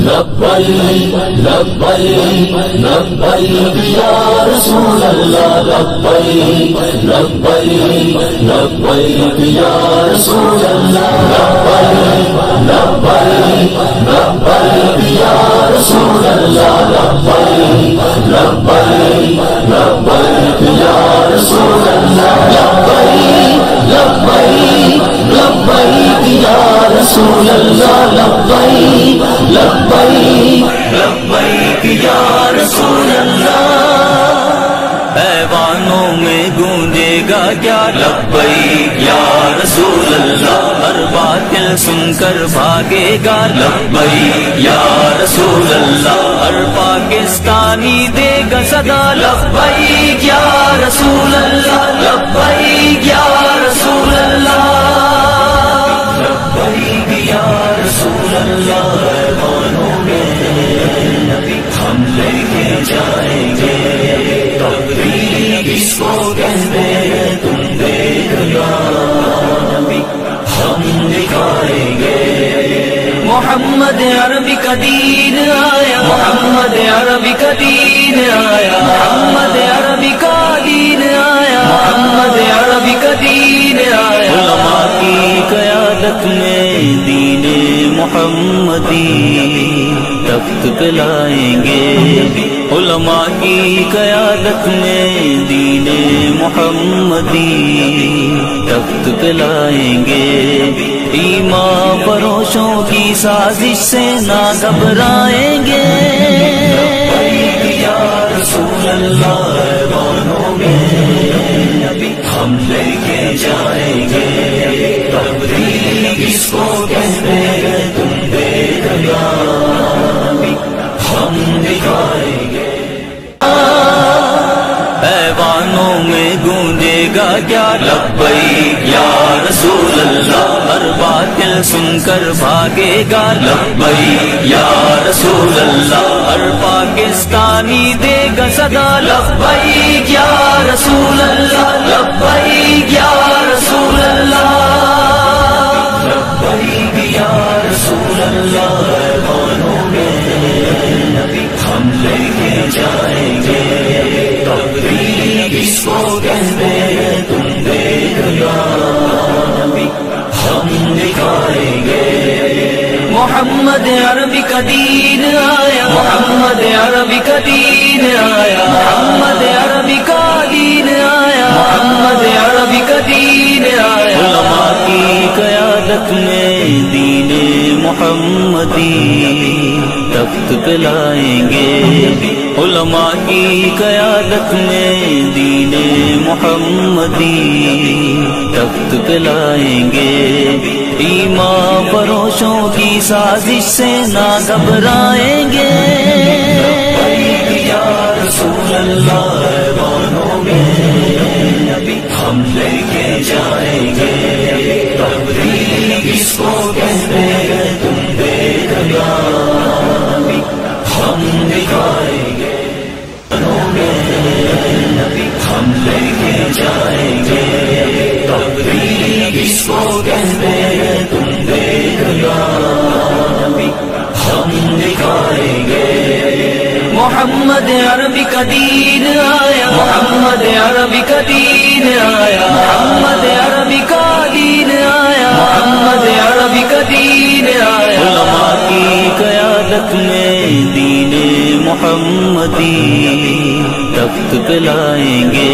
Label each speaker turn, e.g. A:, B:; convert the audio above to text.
A: لبیک لبیک لبیک یا رسول اللہ لبیک لبیک لبیک یا رسول اللہ لبیک لبیک لبیک یا رسول اللہ لبیک لبیک لبیک یا رسول اللہ لبیک لبیک لبیک یا رسول اللہ لبیک لبیک لبیک یا رسول اللہ ایوانوں میں گونجے گا کیا لبیک یا رسول اللہ ہر باطل سن کر بھاگے گا لبیک یا رسول اللہ ہر پاکستانی دے گا صدا لبیک یا رسول اللہ لبیک یا رسول اللہ لبیک یا رسول اللہ ایوانوں میں ہم لے کے جائیں گے تبلیغ اس کو کہتے ہیں تم دیکھنا ہم دکھائیں گے محمد عربی کا دین آیا محمد عربی کا دین آیا محمد عربی کا دین آیا محمد عربی کا دین آیا علماء کی قیادت میں دین محمدی تخت پہ لائیں گے علماء کی قیادت میں دین محمدی تخت پہ لائیں گے ایمان فروشوں کی سازش سے نہ گھبرائیں گے یا رسول اللہ ایوانوں میں ہم لے کے جائیں گے تبلیغ اس کو کہتے ہیں تم دیکھنا ہم دکھائیں گے ایوانوں میں گونجے گا کیا لبیک یا رسول اللہ ہر باطل سن کر بھاگے گا لبیک یا رسول اللہ ہر پاکستانی دے گا صدا لبیک یا رسول اللہ لبیک یا رسول اللہ لبیک یا رسول اللہ ایوانوں میں ہم لے کے جائیں گے تبلیغ اس کو کہتے ہیں تم دیکھنا ہم دکھائیں گے محمد عربی کا دین آیا محمد عربی کا دین آیا محمد عربی کا دین آیا محمد عربی کا دین آیا علماء کی قیادت میں دین محمدی تخت پہ لائیں گے علماء کی قیادت میں دین محمدی تخت پہ لائیں گے ایمان فروشوں کی سازش سے نہ گھبرائیں گے یا رسول اللہ ایوانوں میں ہم لے کے جائیں گے تبلیغ اس کو کہتے ہیں تم دیکھنا ہم دکھائیں گے ہم لے کے جائیں گے تبلیغ اس کو کہتے ہیں تم دیکھنا ہم دکھائیں گے محمد عربی کا دین آیا محمد عربی کا دین آیا محمد عربی کا دین آیا محمد عربی کا دین آیا علماء کی قیادت میں دین محمدی تخت پہ لائیں گے